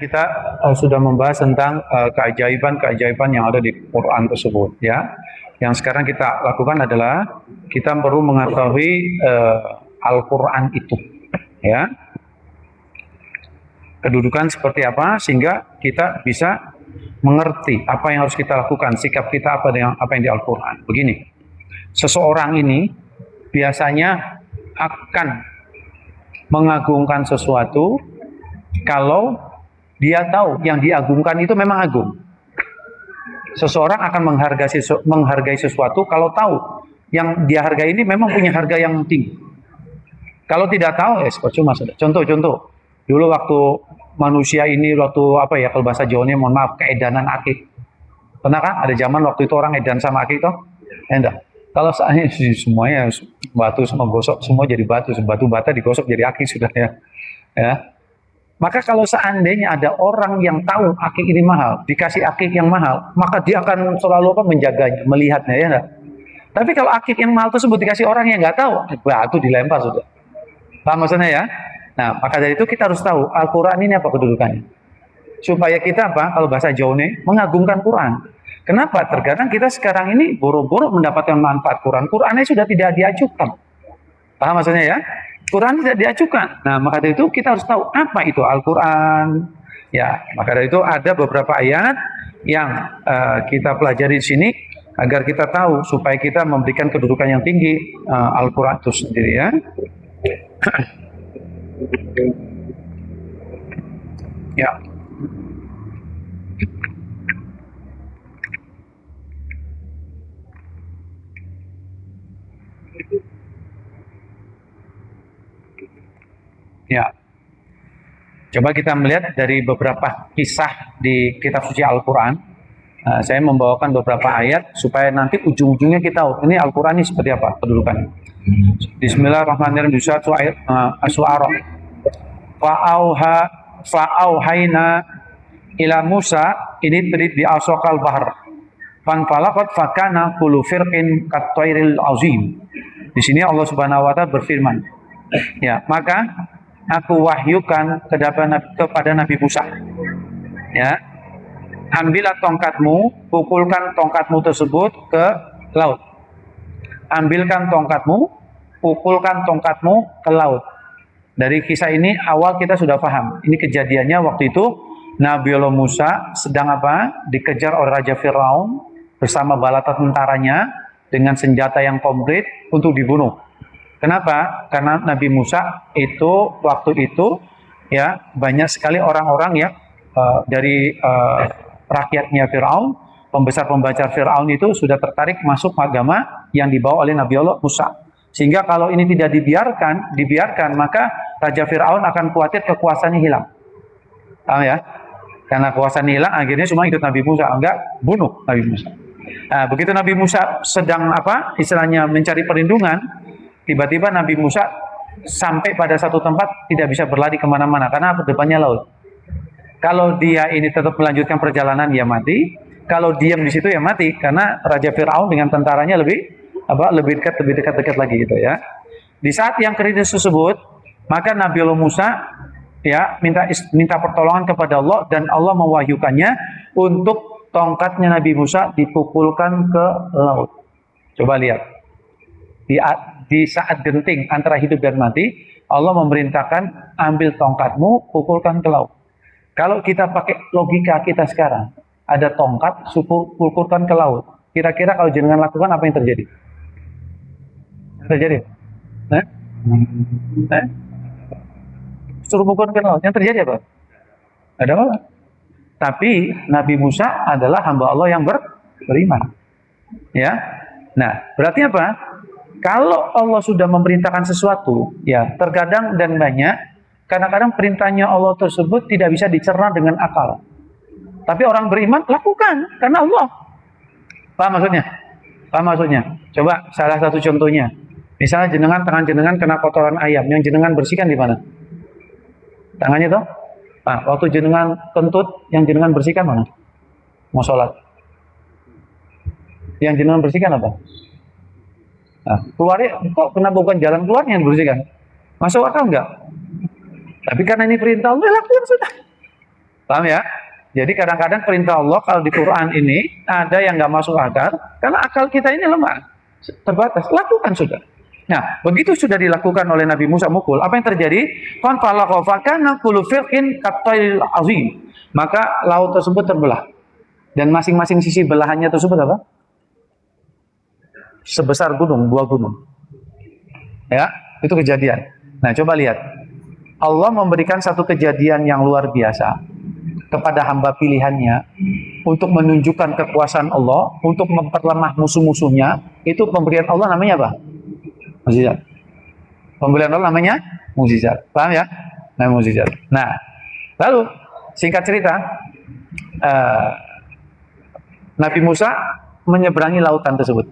kita sudah membahas tentang keajaiban-keajaiban yang ada di Quran tersebut, ya. Yang sekarang kita lakukan adalah kita perlu mengetahui Al-Quran itu, ya. Kedudukan seperti apa sehingga kita bisa mengerti apa yang harus kita lakukan, sikap kita apa yang di Al-Quran. Begini, seseorang ini biasanya akan mengagungkan sesuatu kalau dia tahu yang diagungkan itu memang agung. Seseorang akan menghargai sesuatu kalau tahu yang dia hargai ini memang punya harga yang tinggi. Kalau tidak tahu, percuma sudah. Contoh, dulu waktu manusia ini, kalau bahasa Jawanya, mohon maaf, keedanan akik. Pernah kan? Ada zaman waktu itu orang edan sama akik toh? Enggak. Kalau saatnya semuanya batu semua gosok, semua jadi batu bata digosok jadi akik sudah ya. Maka kalau seandainya ada orang yang tahu akik ini mahal, dikasih akik yang mahal, maka dia akan selalu menjaganya, melihatnya, ya enggak? Tapi kalau akik yang mahal tersebut dikasih orang yang nggak tahu, batu dilempar sudah. Paham maksudnya ya? Nah, maka dari itu kita harus tahu Al-Quran ini apa kedudukannya. Supaya kita kalau bahasa Jawanya, mengagungkan Quran. Kenapa? Terkadang kita sekarang ini boro-boro mendapatkan manfaat Quran. Qurannya sudah tidak diajukan. Paham maksudnya ya? Quran tidak diajukan. Nah, maka dari itu kita harus tahu apa itu Al-Quran. Ya, maka dari itu ada beberapa ayat yang kita pelajari di sini agar kita tahu supaya kita memberikan kedudukan yang tinggi Al-Quran itu sendiri ya. Ya. Ya. Coba kita melihat dari beberapa kisah di kitab suci Al-Quran. Saya membawakan beberapa ayat supaya nanti ujung-ujungnya kita tahu ini Al-Quran ini seperti apa kedudukannya. Bismillahirrahmanirrahim. Di suatu ayat As-Su'ara. Fa'auhayna ila Musa ini di asokal bahar. Fanfalaqat fakana kullu firqin kattairil azim. Di sini Allah Subhanahu wa taala berfirman, ya, maka aku wahyukan kepada Nabi Musa, ya, ambillah tongkatmu, pukulkan tongkatmu tersebut ke laut. Ambilkan tongkatmu, pukulkan tongkatmu ke laut. Dari kisah ini awal kita sudah paham. Ini kejadiannya waktu itu Nabi Allah Musa sedang dikejar oleh Raja Fir'aun bersama bala tentaranya dengan senjata yang komplit untuk dibunuh. Kenapa? Karena Nabi Musa itu waktu itu ya banyak sekali orang-orang ya dari rakyatnya Fir'aun, pembesar-pembesar Fir'aun itu sudah tertarik masuk agama yang dibawa oleh Nabi Allah Musa. Sehingga kalau ini tidak dibiarkan maka Raja Fir'aun akan khawatir kekuasaannya hilang. Paham ya? Karena kekuasaan hilang akhirnya semua ikut Nabi Musa, enggak bunuh Nabi Musa. Nah, begitu Nabi Musa sedang istilahnya mencari perlindungan, tiba-tiba Nabi Musa sampai pada satu tempat tidak bisa berlari kemana-mana karena depannya laut. Kalau dia ini tetap melanjutkan perjalanan dia mati, kalau diam di situ ya mati karena Raja Fir'aun dengan tentaranya lebih dekat lagi gitu ya. Di saat yang kritis tersebut, maka Nabi Allah Musa ya minta pertolongan kepada Allah dan Allah mewahyukannya untuk tongkatnya Nabi Musa dipukulkan ke laut. Coba lihat. Di saat genting antara hidup dan mati, Allah memerintahkan ambil tongkatmu, pukulkan ke laut. Kalau kita pakai logika kita sekarang, ada tongkat, pukulkan ke laut. Kira-kira kalau jenengan lakukan apa yang terjadi? Suruh pukulkan ke laut, yang terjadi apa? Ada apa? Tapi Nabi Musa adalah hamba Allah yang beriman. Ya. Nah, berarti apa? Kalau Allah sudah memerintahkan sesuatu, ya terkadang dan banyak, kadang-kadang perintahnya Allah tersebut tidak bisa dicerna dengan akal. Tapi orang beriman lakukan karena Allah. Paham maksudnya? Paham maksudnya? Coba salah satu contohnya. Misalnya tangan jenengan kena kotoran ayam, yang jenengan bersihkan di mana? Tangannya toh? Nah, waktu jenengan kentut, yang jenengan bersihkan mana? Mau sholat. Yang jenengan bersihkan apa? Nah, keluarnya kok kenapa bukan jalan keluarnya yang bersihkan? Masuk akal enggak? Tapi karena ini perintah Allah, lakukan sudah. Paham ya? Jadi kadang-kadang perintah Allah kalau di Quran ini ada yang nggak masuk akal, karena akal kita ini lemah, terbatas. Lakukan sudah. Nah, begitu sudah dilakukan oleh Nabi Musa mukul, apa yang terjadi? Fanfalaqha fakana kullu firqin kattail azim. Maka laut tersebut terbelah. Dan masing-masing sisi belahannya tersebut apa? Sebesar gunung, dua gunung. Ya, itu kejadian. Nah, coba lihat. Allah memberikan satu kejadian yang luar biasa kepada hamba pilihannya untuk menunjukkan kekuasaan Allah, untuk memperlemah musuh-musuhnya. Itu pemberian Allah namanya apa? Mukjizat. Pemberian Allah namanya mukjizat. Paham ya? Nah, mukjizat. Nah, lalu singkat cerita, Nabi Musa menyeberangi lautan tersebut.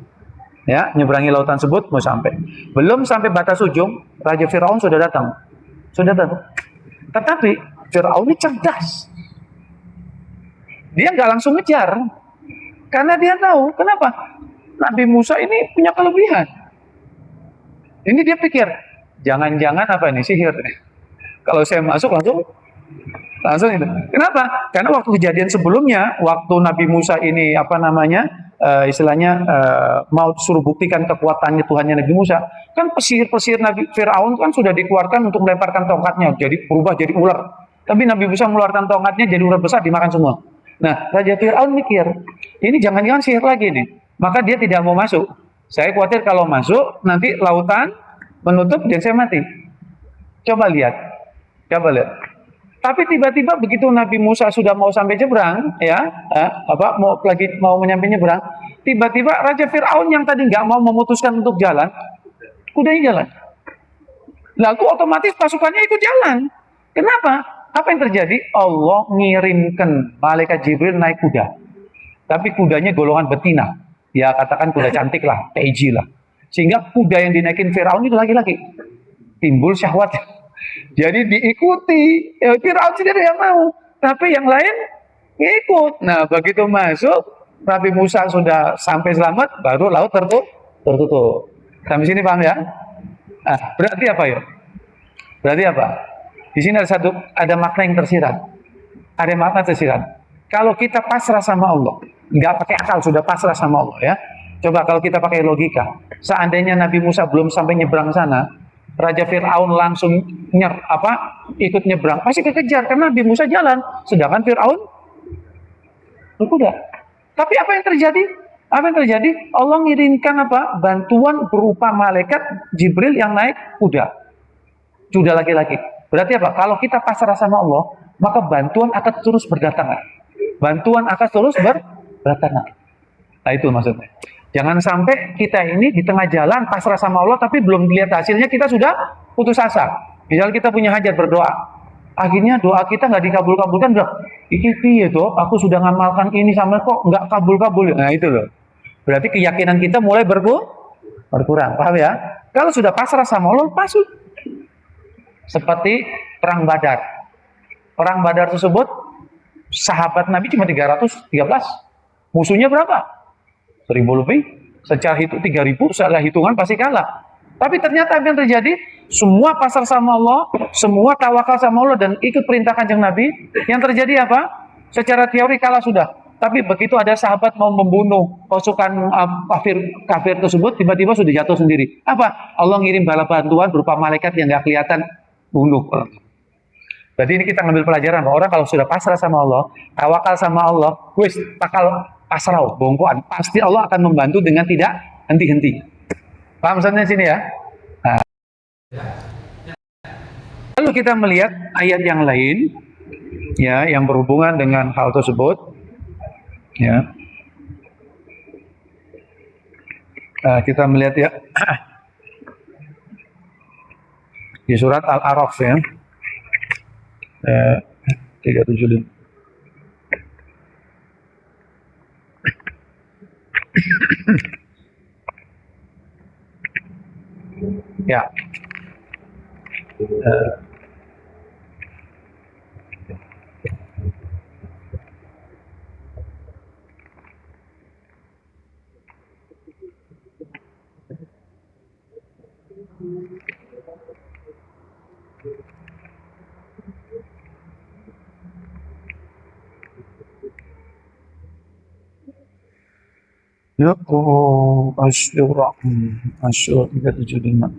Ya, menyeberangi lautan tersebut mau sampai. Belum sampai batas ujung, Raja Firaun sudah datang. Sudah datang. Tetapi Firaun ini cerdas. Dia nggak langsung ngejar. Karena dia tahu, kenapa? Nabi Musa ini punya kelebihan. Ini dia pikir, jangan-jangan apa ini, sihir. Kalau saya masuk langsung itu. Kenapa? Karena waktu kejadian sebelumnya, waktu Nabi Musa ini istilahnya mau suruh buktikan kekuatannya Tuhannya Nabi Musa, kan pesihir-pesihir Nabi Firaun kan sudah dikeluarkan untuk melemparkan tongkatnya, jadi berubah jadi ular. Tapi Nabi Musa mengeluarkan tongkatnya jadi ular besar dimakan semua. Nah, Raja Firaun mikir, ini jangan-jangan sihir lagi nih. Maka dia tidak mau masuk. Saya khawatir kalau masuk nanti lautan menutup dan saya mati. Coba lihat. Tapi tiba-tiba begitu Nabi Musa sudah mau sampai nyebrang, mau menyampai nyebrang, tiba-tiba Raja Firaun yang tadi nggak mau memutuskan untuk jalan, kudanya jalan. Lalu otomatis pasukannya ikut jalan. Kenapa? Apa yang terjadi? Allah ngirimkan malaikat Jibril naik kuda. Tapi kudanya golongan betina. Ya katakan kuda cantik lah, PJ lah. Sehingga kuda yang dinaikin Firaun itu laki-laki. Timbul syahwat. Jadi diikuti. Firaun sendiri yang mau. Tapi yang lain ikut. Nah begitu masuk, Nabi Musa sudah sampai selamat, baru laut tertutup. Sampai sini paham ya? Nah, berarti apa ya? Berarti apa? Di sini ada makna yang tersirat. Ada makna tersirat. Kalau kita pasrah sama Allah, nggak pakai akal, sudah pasrah sama Allah ya. Coba kalau kita pakai logika, seandainya Nabi Musa belum sampai nyebrang sana, Raja Firaun langsung ikut nyebrang, pasti kekejar karena Nabi Musa jalan, sedangkan Firaun berkuda. Tapi apa yang terjadi? Allah ngirimkan bantuan berupa malaikat Jibril yang naik kuda. Sudah laki-laki. Berarti apa? Kalau kita pasrah sama Allah, maka bantuan akan terus berdatangan. Nah itu maksudnya. Jangan sampai kita ini di tengah jalan pasrah sama Allah, tapi belum dilihat hasilnya kita sudah putus asa. Misal kita punya hajat berdoa, akhirnya doa kita nggak dikabul-kabulkan, piye toh? Aku sudah ngamalkan ini sama kok nggak kabul-kabul. Nah itu loh. Berarti keyakinan kita mulai berkurang. Paham ya? Kalau sudah pasrah sama Allah, pasti. Seperti perang Badar. Perang Badar tersebut sahabat Nabi cuma 313. Musuhnya berapa? 1000 lebih. Secara 3000 secara hitungan pasti kalah. Tapi ternyata apa yang terjadi? Semua pasrah sama Allah, semua tawakal sama Allah dan ikut perintah Kanjeng Nabi. Yang terjadi apa? Secara teori kalah sudah. Tapi begitu ada sahabat mau membunuh pasukan kafir tersebut, tiba-tiba sudah jatuh sendiri. Apa? Allah ngirim bala bantuan berupa malaikat yang nggak kelihatan bunuh. Berarti ini kita ngambil pelajaran bahwa orang kalau sudah pasrah sama Allah, tawakal sama Allah, pasrah, bongkoan, pasti Allah akan membantu dengan tidak henti-henti. Paham maksudnya sini ya? Nah. Lalu kita melihat ayat yang lain, ya, yang berhubungan dengan hal tersebut, ya. Kita melihat ya di surat Al-A'raf ya, 375. Ya. Ya, oh, Asyura. Asyura 375.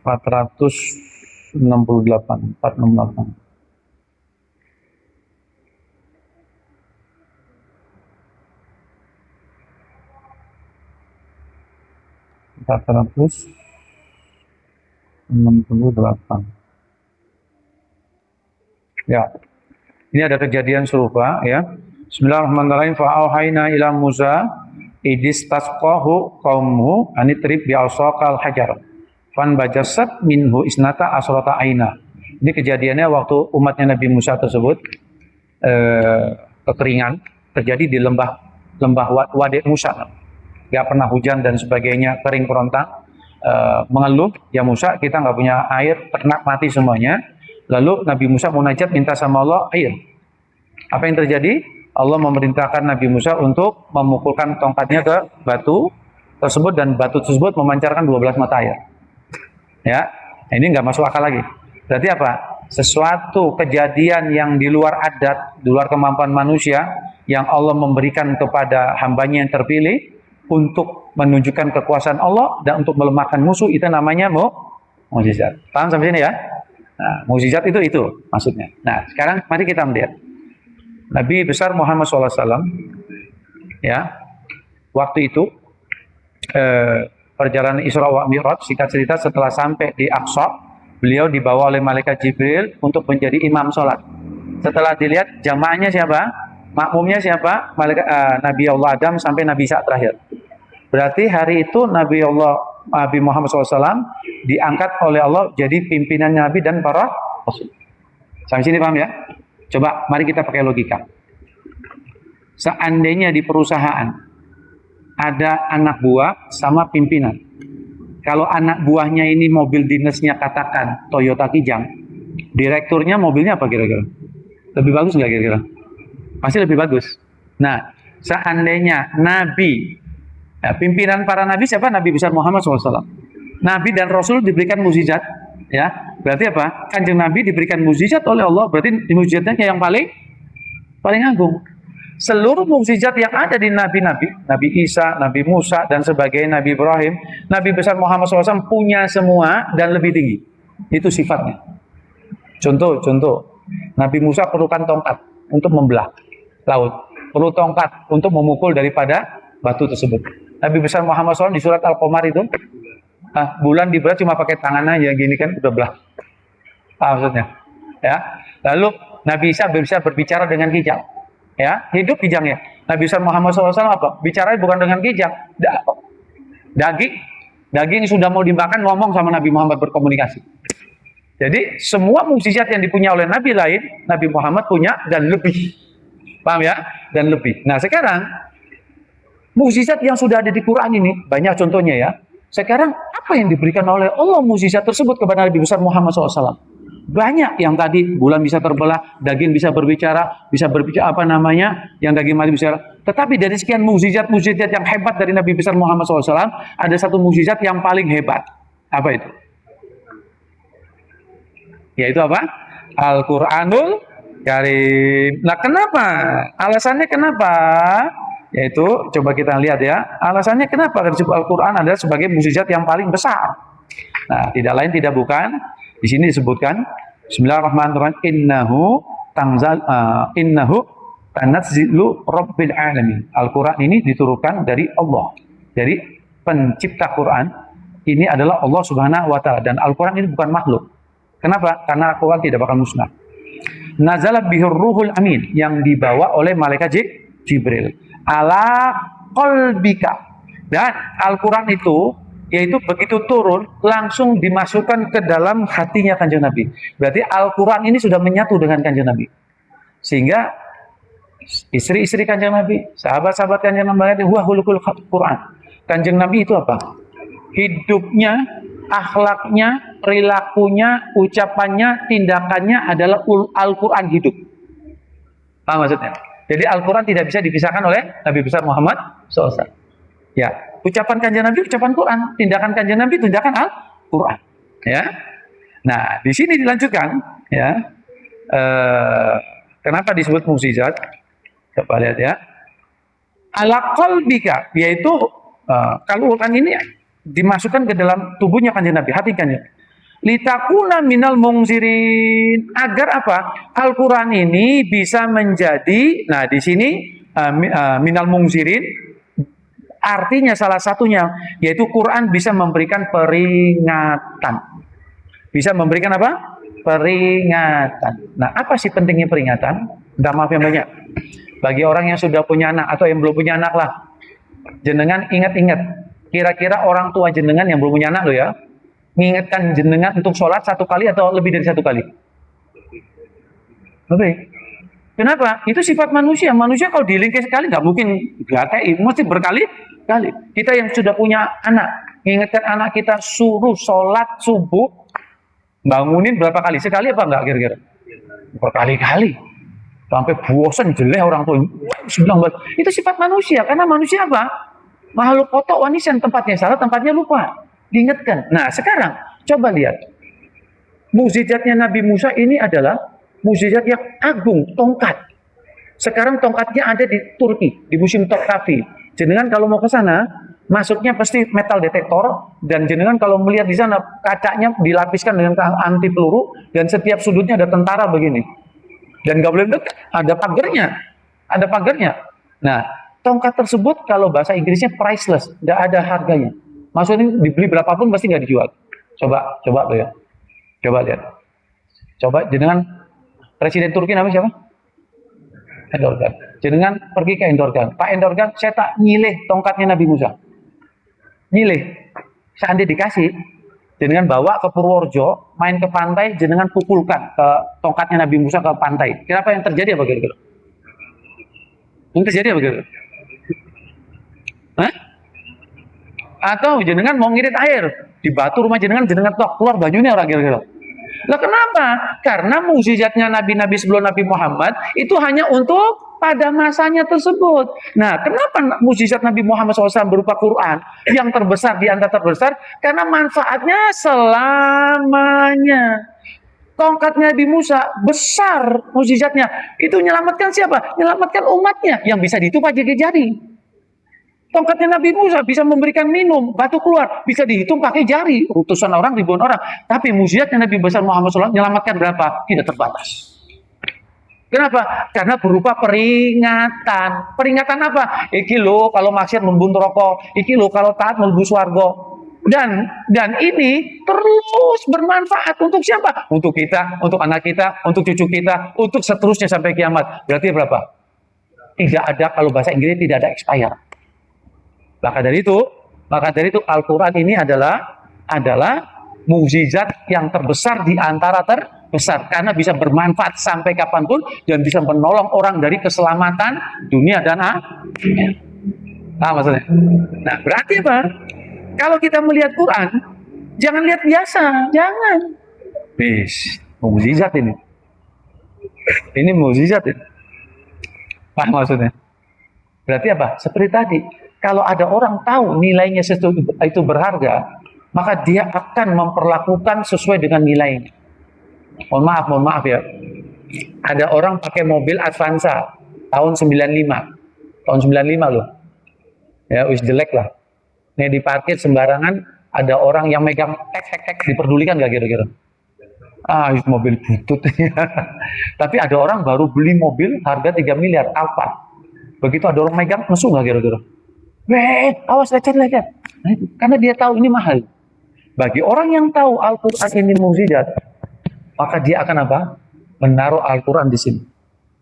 468, 468. 468. Ya, ini ada kejadian serupa ya. Bismillahirrahmanirrahim. Fa'auhayna ila Musa idistasqahu qaumuhu anitrib bi'asaqal hajar. Fan bajasat minhu isnata asrata aina. Ini kejadiannya waktu umatnya Nabi Musa tersebut kekeringan terjadi di lembah Wadi Musa. Gak pernah hujan dan sebagainya, kering kerontang. Mengeluh, ya Musa, kita nggak punya air, ternak mati semuanya. Lalu Nabi Musa munajat minta sama Allah air. Apa yang terjadi? Allah memerintahkan Nabi Musa untuk memukulkan tongkatnya ke batu tersebut dan batu tersebut memancarkan 12 mata air. Ya, ini nggak masuk akal lagi. Berarti apa? Sesuatu kejadian yang di luar adat, di luar kemampuan manusia, yang Allah memberikan kepada hambanya yang terpilih untuk menunjukkan kekuasaan Allah dan untuk melemahkan musuh, itu namanya mukjizat. Paham sampai sini ya? Nah, mukjizat itu maksudnya. Nah, sekarang mari kita melihat Nabi besar Muhammad SAW, ya, waktu itu perjalanan Isra wa Mi'raj, singkat cerita setelah sampai di Aqsa, beliau dibawa oleh malaikat Jibril untuk menjadi imam sholat. Setelah dilihat jamaahnya siapa, makmumnya siapa, Nabi Allah Adam sampai Nabi Isa terakhir. Berarti hari itu Nabi Muhammad SAW diangkat oleh Allah jadi pimpinan Nabi dan para Rasul. Sampai sini paham ya? Coba mari kita pakai logika. Seandainya di perusahaan ada anak buah sama pimpinan. Kalau anak buahnya ini mobil dinasnya katakan Toyota Kijang, direkturnya mobilnya apa kira-kira? Lebih bagus nggak kira-kira? Pasti lebih bagus. Nah, seandainya Nabi, pimpinan para Nabi siapa? Nabi besar Muhammad SAW. Nabi dan Rasul diberikan mukjizat, ya. Berarti apa? Kanjeng Nabi diberikan mukjizat oleh Allah. Berarti mukjizatnya yang paling agung. Seluruh mukjizat yang ada di Nabi-Nabi, Nabi Isa, Nabi Musa dan sebagainya, Nabi Ibrahim, Nabi besar Muhammad SAW punya semua dan lebih tinggi. Itu sifatnya. Contoh, Nabi Musa perlukan tongkat untuk membelah laut, perlu tongkat untuk memukul daripada batu tersebut. Nabi besar Muhammad SAW di surat Al-Qamar itu, bulan dibelah cuma pakai tangan aja gini kan udah belah. Maksudnya, ya. Lalu Nabi Isa bisa berbicara dengan kijang, ya, hidup kijangnya. Nabi besar Muhammad SAW apa? Bicara bukan dengan kijang, daging sudah mau dimakan ngomong sama Nabi Muhammad, berkomunikasi. Jadi semua mukjizat yang dipunya oleh Nabi lain, Nabi Muhammad punya dan lebih. Paham ya? Dan lebih. Nah sekarang mukjizat yang sudah ada di Quran ini banyak contohnya ya. Sekarang apa yang diberikan oleh Allah mukjizat tersebut kepada Nabi besar Muhammad SAW? Banyak yang tadi bulan bisa terbelah, daging bisa berbicara apa namanya, yang daging mati bicara. Tetapi dari sekian mukjizat yang hebat dari Nabi besar Muhammad SAW, ada satu mukjizat yang paling hebat. Apa itu? Yaitu apa? Al-Quranul Karim. Nah kenapa? Alasannya kenapa? Yaitu coba kita lihat ya. Alasannya kenapa Al-Quran adalah sebagai mukjizat yang paling besar. Nah tidak lain tidak bukan. Di sini disebutkan Bismillahirrahmanirrahim innahu tanazzilu rabbil alamin. Al-Quran ini diturunkan dari Allah, dari pencipta Quran. Ini adalah Allah Subhanahu wa taala dan Al-Quran ini bukan makhluk. Kenapa? Karena Al-Quran tidak bakal musnah. Nazala bihir ruhul amin, yang dibawa oleh malaikat Jibril ala qalbika. Dan Al-Quran itu yaitu begitu turun langsung dimasukkan ke dalam hatinya Kanjeng Nabi. Berarti Al-Quran ini sudah menyatu dengan Kanjeng Nabi. Sehingga istri-istri Kanjeng Nabi, sahabat-sahabat Kanjeng Nabi, wah hulukul Quran. Kanjeng Nabi itu apa? Hidupnya, akhlaknya, perilakunya, ucapannya, tindakannya adalah Al-Quran hidup. Apa maksudnya? Jadi Al-Quran tidak bisa dipisahkan oleh Nabi besar Muhammad SAW. Ya, ucapan Kanjeng Nabi ucapan Quran, tindakan Kanjeng Nabi tindakan Al-Quran. Ya. Nah, di sini dilanjutkan, ya. Kenapa disebut mukjizat? Coba lihat ya. Ala qalbika, yaitu kalau Quran ini dimasukkan ke dalam tubuhnya kanjeng Nabi, hatikan ya. Litakuna minal mungzirin, agar apa? Al-Quran ini bisa menjadi, nah di sini minal mungzirin artinya salah satunya yaitu Quran bisa memberikan peringatan. Bisa memberikan apa? Peringatan. Nah, apa sih pentingnya peringatan? Minta maaf yang banyak. Bagi orang yang sudah punya anak atau yang belum punya anak lah, jenengan ingat-ingat. Kira-kira orang tua jenengan yang belum punya anak loh ya, mengingatkan jenengan untuk sholat 1 kali atau lebih dari 1 kali? Lebih. Kenapa? Itu sifat manusia. Manusia kalau dilingkis sekali nggak mungkin GTI, mesti berkali-kali. Kita yang sudah punya anak, mengingatkan anak kita suruh sholat subuh, bangunin berapa kali? Sekali apa enggak kira-kira? Berkali-kali. Sampai bosan jelek orang tua. Itu sifat manusia. Karena manusia apa? Makhluk kotor wanisan, tempatnya salah, tempatnya lupa. Diingatkan. Nah sekarang coba lihat. Mukjizatnya Nabi Musa ini adalah mukjizat yang agung, tongkat. Sekarang tongkatnya ada di Turki, di musim Topkapi. Jenengan kalau mau ke sana, masuknya pasti metal detektor, dan jenengan kalau melihat di sana kacanya dilapiskan dengan anti peluru, dan setiap sudutnya ada tentara begini. Dan nggak boleh dekat, ada pagarnya. Nah, tongkat tersebut kalau bahasa Inggrisnya priceless, nggak ada harganya. Maksudnya dibeli berapapun pasti nggak dijual. Coba tuh ya, coba lihat. Coba jenengan Presiden Turki namanya siapa? Erdogan. Jenengan pergi ke Erdogan. Pak Erdogan, saya tak nyilih tongkatnya Nabi Musa. Nyilih. Seandainya dikasih, jenengan bawa ke Purworejo, main ke pantai, jenengan pukulkan ke tongkatnya Nabi Musa ke pantai. Kira-kira yang terjadi apa kira-kira? Yang terjadi apa kira-kira? Hah? Atau jenengan mau ngirit air di batu rumah jenengan tok keluar bajunya orang kira-kira. Lah kenapa? Karena mukjizatnya nabi-nabi sebelum Nabi Muhammad itu hanya untuk pada masanya tersebut. Nah, kenapa mukjizat Nabi Muhammad SAW berupa Quran yang terbesar di antara terbesar? Karena manfaatnya selamanya. Tongkatnya Nabi Musa besar mukjizatnya. Itu menyelamatkan siapa? Menyelamatkan umatnya yang bisa dihitung pakai jari. Tongkatnya Nabi Musa bisa memberikan minum, batu keluar, bisa dihitung pakai jari, utusan orang, ribuan orang. Tapi mukjizatnya Nabi besar Muhammad SAW menyelamatkan berapa? Tidak terbatas. Kenapa? Karena berupa peringatan. Peringatan apa? Iki lo kalau maksiat membun rokok, iki lo kalau taat melbu swarga. Dan ini terus bermanfaat untuk siapa? Untuk kita, untuk anak kita, untuk cucu kita, untuk seterusnya sampai kiamat. Berarti berapa? Tidak ada, kalau bahasa Inggris tidak ada expire. Maka dari itu Al-Quran ini adalah mukjizat yang terbesar di antara terbesar karena bisa bermanfaat sampai kapanpun dan bisa menolong orang dari keselamatan dunia dan akhirat. Nah, maksudnya. Nah, berarti apa? Kalau kita melihat Quran, jangan lihat biasa, jangan. Mukjizat ini. Ini mukjizat ini. Maksudnya. Berarti apa? Seperti tadi. Kalau ada orang tahu nilainya itu berharga, maka dia akan memperlakukan sesuai dengan nilainya. Mohon maaf ya. Ada orang pakai mobil Avanza tahun 95. Tahun 95 loh. Ya, wis jelek lah. Nih diparkir sembarangan, ada orang yang megang tek diperdulikan gak kira-kira? Mobil butut. Tapi ada orang baru beli mobil harga 3 miliar, Alphard. Begitu ada orang megang, nesu gak kira-kira? Awas lecet. Karena dia tahu ini mahal. Bagi orang yang tahu Al-Quran ini mukjizat, maka dia akan apa? Menaruh Al-Quran di sini.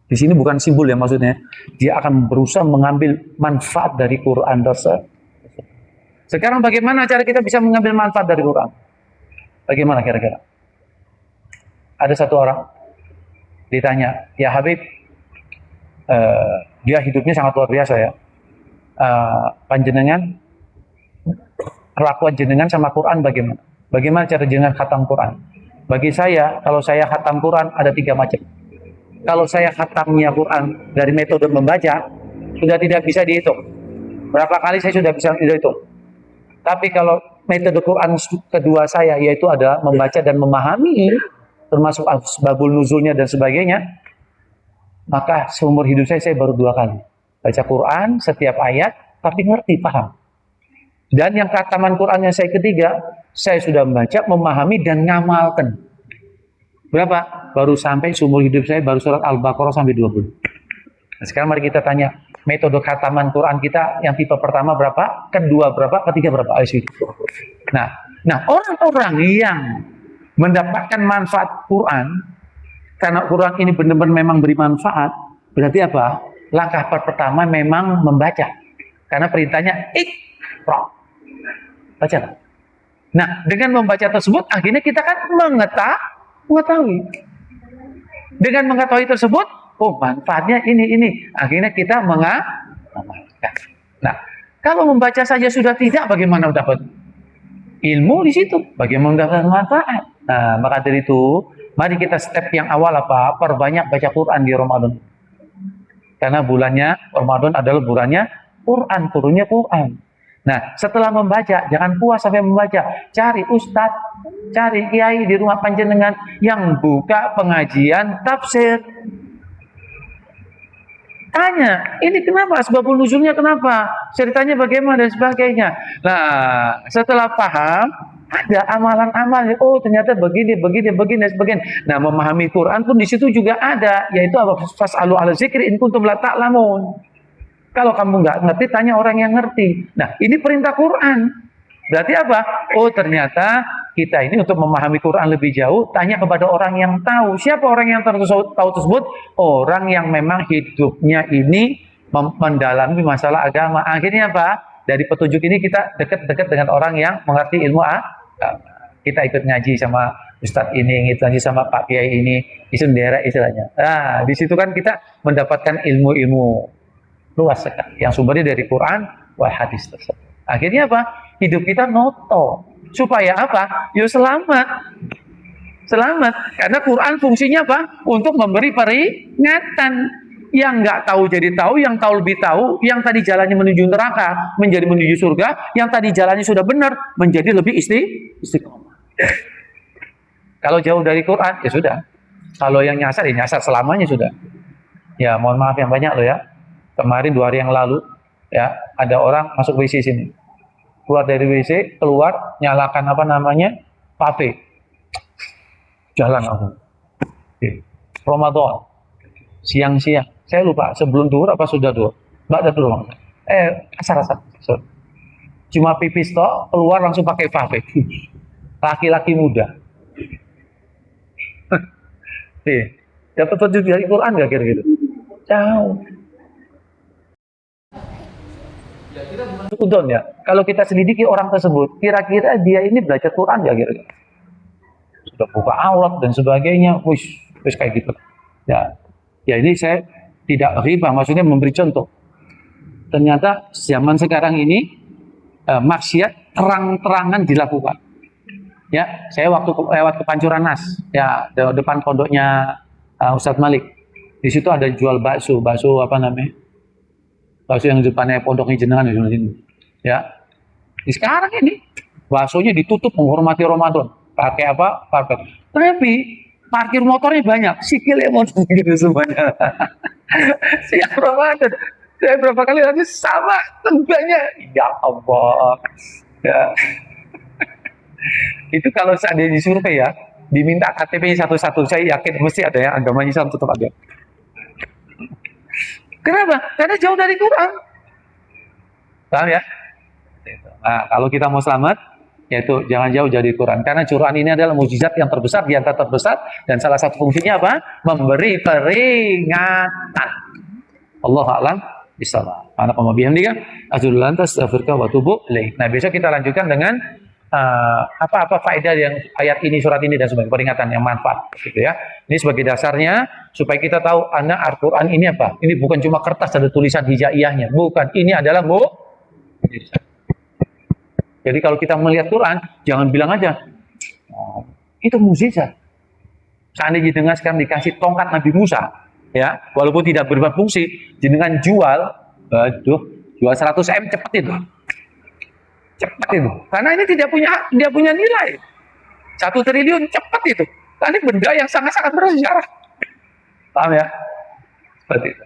Di sini bukan simbol ya maksudnya. Dia akan berusaha mengambil manfaat dari Quran tersebut. Sekarang bagaimana cara kita bisa mengambil manfaat dari Quran? Bagaimana kira-kira? Ada satu orang ditanya, ya Habib, dia hidupnya sangat luar biasa ya. Panjenengan kelakuan jenengan sama Quran bagaimana? Bagaimana cara jenengan khatam Quran? Bagi saya, kalau saya khatam Quran ada 3 macam. Kalau saya khatamnya Quran dari metode membaca sudah tidak bisa dihitung. Berapa kali saya sudah bisa dihitung. Tapi kalau metode Quran kedua saya yaitu ada membaca dan memahami, termasuk asbabul nuzulnya dan sebagainya, maka seumur hidup saya baru 2 kali baca Quran setiap ayat, tapi ngerti, paham. Dan yang khataman Quran yang saya ketiga, saya sudah membaca, memahami, dan ngamalkan. Berapa? Baru sampai seumur hidup saya baru surat Al-Baqarah sampai 20. Nah, sekarang mari kita tanya, metode khataman Quran kita yang tipe pertama berapa? Kedua berapa? Ketiga berapa? Ayo. Nah, orang-orang yang mendapatkan manfaat Quran, karena Quran ini benar-benar memang beri manfaat, berarti apa? Langkah pertama memang membaca. Karena perintahnya Iqra. Baca. Nah, dengan membaca tersebut akhirnya kita kan mengetahui. Dengan mengetahui tersebut, oh manfaatnya ini. Akhirnya kita mengamalkan. Nah, kalau membaca saja sudah tidak, bagaimana dapat ilmu di situ? Bagaimana dapat manfaat? Nah, maka dari itu, mari kita step yang awal apa? Perbanyak baca Quran di Ramadan. Karena bulannya Ramadan adalah bulannya Quran, turunnya Quran. Nah, setelah membaca, jangan puas sampai membaca. Cari ustadz, cari kiai di rumah panjenengan yang buka pengajian tafsir. Tanya, ini kenapa? Asbabun nuzulnya kenapa? Ceritanya bagaimana dan sebagainya. Nah, setelah paham, ada amalan-amalan. Oh, ternyata begini dan sebagainya. Nah, memahami Quran pun di situ juga ada, yaitu apa? Fas'alu ala zikri in kuntum la ta'lamun. Kalau kamu nggak ngerti, tanya orang yang ngerti. Nah, ini perintah Quran. Berarti apa? Oh, ternyata kita ini untuk memahami Quran lebih jauh, tanya kepada orang yang tahu. Siapa orang yang tahu tersebut? Orang yang memang hidupnya ini mendalami masalah agama. Akhirnya apa? Dari petunjuk ini kita dekat-dekat dengan orang yang mengerti ilmu agama. Kita ikut ngaji sama Ustadz ini, ikut ngaji sama Pak Kiai ini, isu daerah istilahnya. Nah, di situ kan kita mendapatkan ilmu-ilmu luas sekali yang sumbernya dari Quran wal hadis tersebut. Akhirnya apa? Hidup kita noto. Supaya apa? Ya selamat. Selamat. Karena Quran fungsinya apa? Untuk memberi peringatan. Yang nggak tahu jadi tahu, yang tahu lebih tahu, yang tadi jalannya menuju neraka menjadi menuju surga, yang tadi jalannya sudah benar menjadi lebih istiqomah. Kalau jauh dari Quran ya sudah. Kalau yang nyasar ya nyasar selamanya sudah. Ya mohon maaf yang banyak loh ya. Kemarin 2 hari yang lalu ya ada orang masuk WC sini. Keluar dari WC, keluar nyalakan apa namanya? Pape. Jalan langsung. Ramadan. Siang-siang. Saya lupa sebelum duhur apa sudah duhur. Enggak ada duhur. Asar-asar. Cuma pipis tok, keluar langsung pakai pape. Laki-laki muda. Dapat petunjuk dari Quran enggak kira-kira? Jauh. Udon ya. Kalau kita selidiki orang tersebut, kira-kira dia ini belajar Quran ya kira-kira. Sudah buka aurat dan sebagainya, wis kayak gitu. Ya ini saya tidak ghibah, maksudnya memberi contoh. Ternyata zaman sekarang ini maksiat terang-terangan dilakukan. Ya, saya waktu lewat ke Pancuran Nas, ya depan pondoknya Ustadz Malik. Di situ ada jual bakso apa namanya? Bakso yang depannya pondoknya jenengan di sini. Ya. Sekarang ini baksonya ditutup menghormati Ramadan. Pakai apa? Parkir. Tapi parkir motornya banyak, sikilnya motor gitu semuanya. Siap Ramadan. Saya berapa kali nanti sama tembaknya. Ya Allah. Ya. Itu kalau seandainya disurvei ya, diminta KTP-nya satu-satu, saya yakin mesti ada yang agamanya Islam tetap ada. Kenapa? Karena jauh dari Quran. Paham ya? Nah, kalau kita mau selamat, yaitu jangan jauh dari Quran. Karena Quran ini adalah mukjizat yang terbesar, di antara terbesar, dan salah satu fungsinya apa? Memberi peringatan. Allahu a'lam bishawab. Ana qoma bihamdika asyhadu an la ilaha illa anta astaghfiruka wa atubu ilaik. Nah, besok kita lanjutkan dengan apa-apa faedah yang ayat ini, surat ini dan sebagainya, peringatan yang manfaat gitu ya. Ini sebagai dasarnya supaya kita tahu Al-Quran ini apa. Ini bukan cuma kertas ada tulisan hijaiyahnya, bukan. Ini adalah mukjizat. Jadi kalau kita melihat Quran, jangan bilang aja itu mukjizat. Seandainya jenengan sekarang dikasih tongkat Nabi Musa, ya, walaupun tidak berfungsi, jenengan jual 100 M cepat itu. Cepat itu. Karena ini tidak punya nilai. 1 triliun cepat itu. Karena ini benda yang sangat-sangat bersejarah. Paham ya? Seperti itu.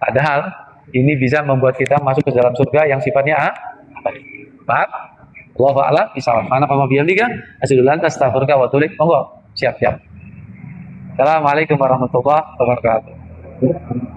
Padahal ini bisa membuat kita masuk ke dalam surga yang sifatnya abadi. Paham? Allahu a'lam bishawab. Mana pama bihamdika asyhadu an la ilaha illa anta astaghfiruka wa atubu ilaik. Monggo, siap-siap. Assalamualaikum warahmatullahi wabarakatuh.